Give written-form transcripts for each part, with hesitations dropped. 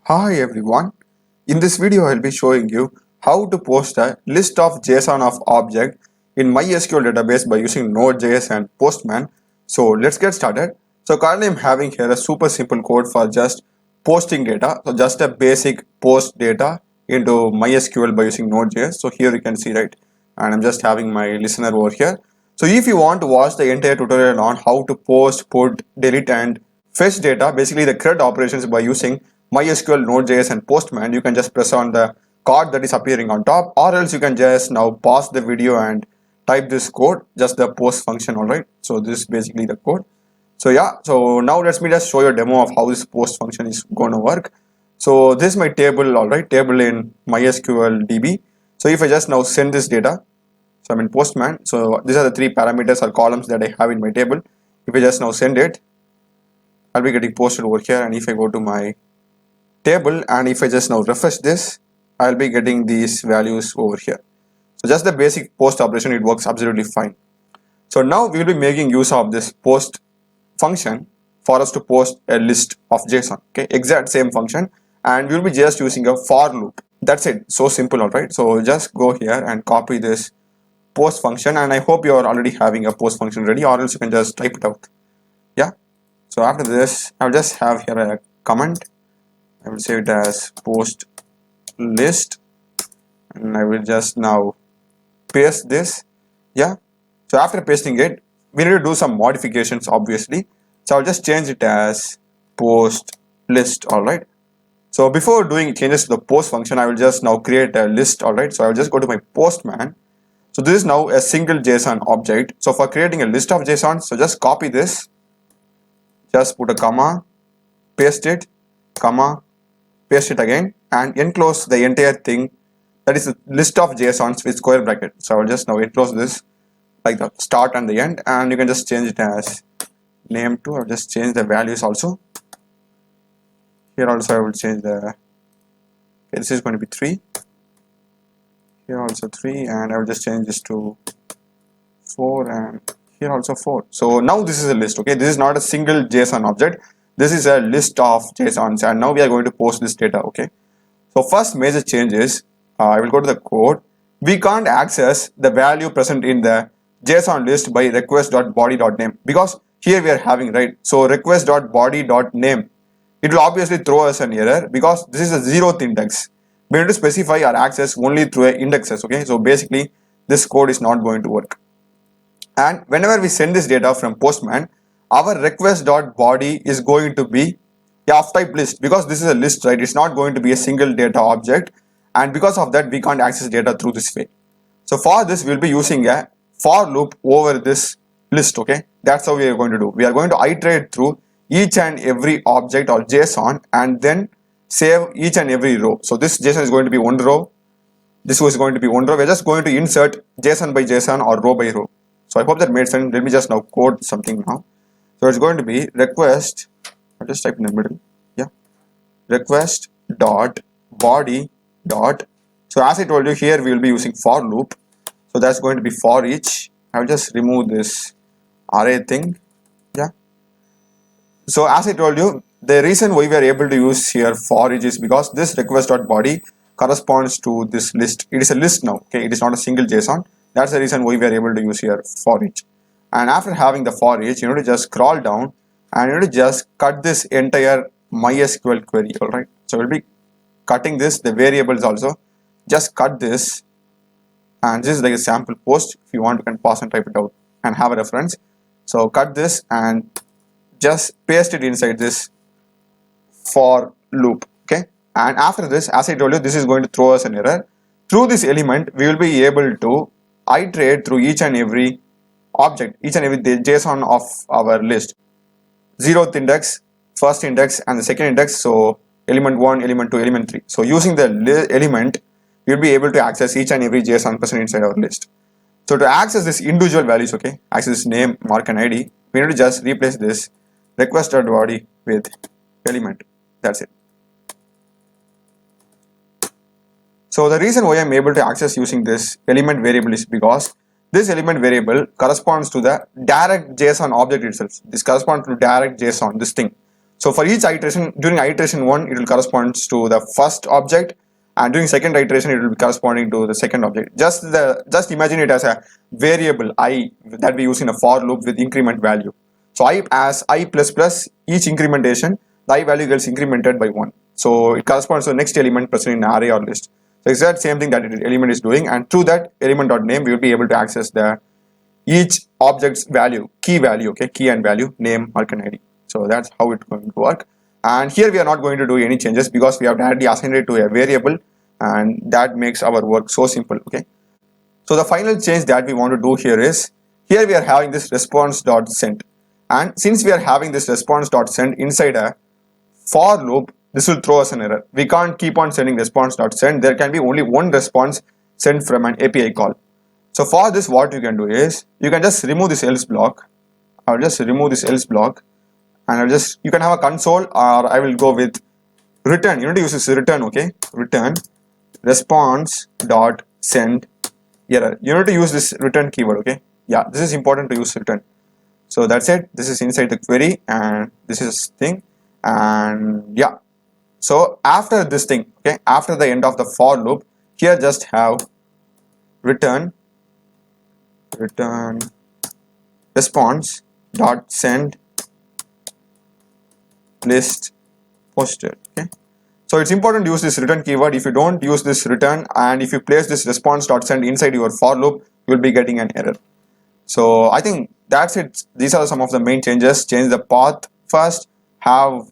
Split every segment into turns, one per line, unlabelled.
Hi everyone. In this video I'll be showing you how to post a list of JSON of object in MySQL database by using Node JS and Postman. So let's get started. So currently I'm having here a super simple code for just posting data. So just a basic post data into MySQL by using Node JS. So here you can see, right, and I'm just having my listener over here. So if you want to watch the entire tutorial on how to post, put, delete and fetch data, basically the CRUD operations by using MySQL, Node JS and Postman, you can just press on the card that is appearing on top, or else you can just now pause the video and type this code, just the post function. Alright, so this is basically the code. So yeah, so now let me just show you a demo of how this post function is going to work. So this is my table, alright, table in MySQL DB. So if I just now send this data, so I'm in Postman, so these are the three parameters or columns that I have in my table. If I just now send it, I'll be getting posted over here, and if I go to my table and if I just now refresh this, I'll be getting these values over here. So just the basic post operation, it works absolutely fine. So now we will be making use of this post function for us to post a list of JSON. Okay, exact same function, and we will be just using a for loop. That's it. So simple. Alright, so just go here and copy this post function, and I hope you are already having a post function ready, or else you can just type it out. Yeah, so after this I'll just have here a comment. I will save it as post list, and I will just now paste this. Yeah, so after pasting it, we need to do some modifications obviously, so I'll just change it as post list. Alright, so before doing changes to the post function, I will just now create a list. Alright, so I'll just go to my Postman. So this is now a single JSON object. So for creating a list of JSON, so just copy this, just put a comma, paste it, comma, paste it again, and enclose the entire thing, that is a list of JSONs with square bracket. So I will just now enclose this like the start and the end, and you can just change it as name to. I'll just change the values also. Here also I will change the, okay, this is going to be 3, here also 3, and I will just change this to 4, and here also 4. So now this is a list. Okay, this is not a single JSON object, this is a list of JSONs, and now we are going to post this data. Okay, so first major change is I will go to the code. We can't access the value present in the JSON list by request.body.name, because here we are having, right, so request.body.name, it will obviously throw us an error because this is a 0th index. We need to specify our access only through indexes. Okay, so basically this code is not going to work. And whenever we send this data from Postman, our request.body is going to be of type list, because this is a list, right? It's not going to be a single data object, and because of that we can't access data through this way. So for this we'll be using a for loop over this list. Okay, that's how we are going to do. We are going to iterate through each and every object or JSON and then save each and every row. So this JSON is going to be one row, this was going to be one row. We're just going to insert JSON by JSON or row by row. So I hope that made sense. Let me just now code something now. So it's going to be request, I'll just type in the middle, yeah, request dot body dot. So as I told you, here we will be using for loop, so that's going to be for each. I will just remove this array thing. Yeah, so as I told you, the reason why we are able to use here for each is because this request dot body corresponds to this list. It is a list now. Okay, it is not a single JSON. That's the reason why we are able to use here for each. And after having the for each, you need to just scroll down and you need to just cut this entire MySQL query. Alright, so we'll be cutting this, the variables also. Just cut this, and this is like a sample post. If you want, you can pause and type it out and have a reference. So cut this and just paste it inside this for loop. Okay, and after this, as I told you, this is going to throw us an error. Through this element, we will be able to iterate through each and every object, each and every JSON of our list. 0th index, first index and the second index, so element 1, element 2, element 3. So using the element, you'll be able to access each and every JSON present inside our list. So to access this individual values, okay, access this name, mark and ID, we need to just replace this request.body with element. That's it. So the reason why I'm able to access using this element variable is because this element variable corresponds to the direct JSON object itself. This corresponds to direct JSON, this thing. So for each iteration, during iteration 1, it will correspond to the first object, and during second iteration, it will be corresponding to the second object. Just imagine it as a variable I that we use in a for loop with increment value. So I as I plus plus, each incrementation, the I value gets incremented by 1. So it corresponds to the next element present in an array or list. So it's that same thing that element is doing, and through that element.name, we will be able to access the each object's value, key value, okay, key and value, name, mark and ID. So that's how it's going to work. And here we are not going to do any changes because we have directly assigned it to a variable, and that makes our work so simple, okay. So the final change that we want to do here is, here we are having this response.send, and since we are having this response.send inside a for loop, this will throw us an error. We can't keep on sending response.send. There can be only one response sent from an API call. So for this, what you can do is, you can just remove this else block. I'll just remove this else block, and you can have a console, or I will go with return. You need to use this return, okay? Return response dot send error. You need to use this return keyword, okay? Yeah, this is important to use return. So that's it. This is inside the query, and this is thing, and yeah. So after this thing, okay, after the end of the for loop, here just have return response dot send list posted, okay. So it's important to use this return keyword. If you don't use this return, and if you place this response dot send inside your for loop, you will be getting an error. So I think that's it. These are some of the main changes. Change the path first, have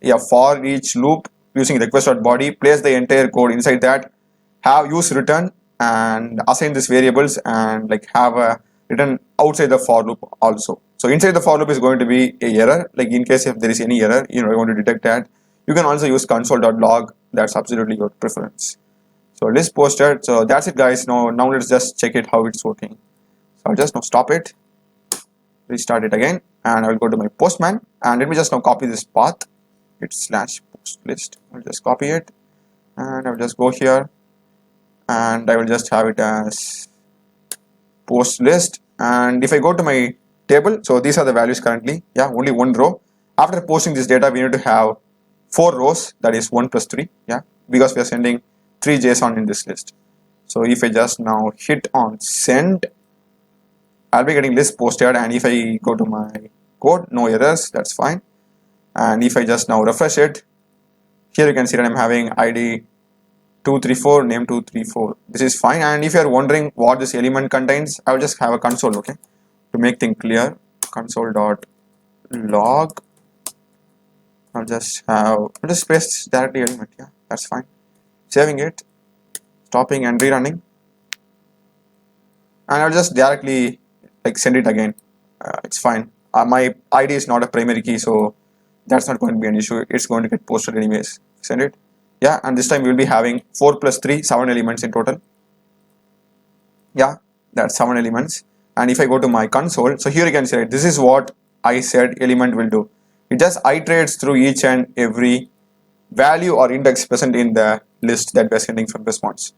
a for each loop using request.body, place the entire code inside that, have use return and assign these variables, and like have a return outside the for loop also. So inside the for loop is going to be a error, like in case if there is any error, you want to detect that. You can also use console.log. That's absolutely your preference. So list posted. So that's it, guys. Now let's just check it how it's working. So I'll just now stop it, restart it again, and I will go to my Postman, and let me just now copy this path. It's /post list. I'll just copy it, and I'll just go here, and I will just have it as post list. And if I go to my table, so these are the values currently. Yeah, only one row. After posting this data, we need to have 4 rows, that is 1 plus 3. Yeah, because we are sending 3 JSON in this list. So if I just now hit on send, I'll be getting list posted, and if I go to my code, no errors, that's fine. And if I just now refresh it, here you can see that I'm having ID 234, name 234. This is fine. And if you are wondering what this element contains, I will just have a console, okay, to make things clear. Console.log. I'll just paste directly element. Yeah, that's fine. Saving it, stopping and rerunning, and I'll just directly like send it again. It's fine. My ID is not a primary key, so that's not going to be an issue. It's going to get posted anyways. Send it. Yeah, and this time we will be having 4 plus 3, 7 elements in total. Yeah, that's 7 elements. And if I go to my console, so here you can see, right, this is what I said element will do. It just iterates through each and every value or index present in the list that we're sending from response.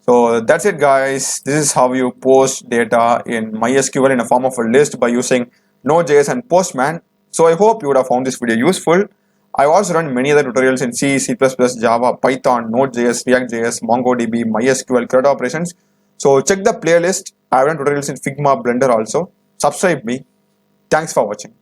So that's it, guys. This is how you post data in MySQL in a form of a list by using Node JS and Postman. So I hope you would have found this video useful. I've also run many other tutorials in C, C++, Java, Python, Node.js, React.js, MongoDB, MySQL, CRUD operations. So check the playlist. I've run tutorials in Figma, Blender also. Subscribe me. Thanks for watching.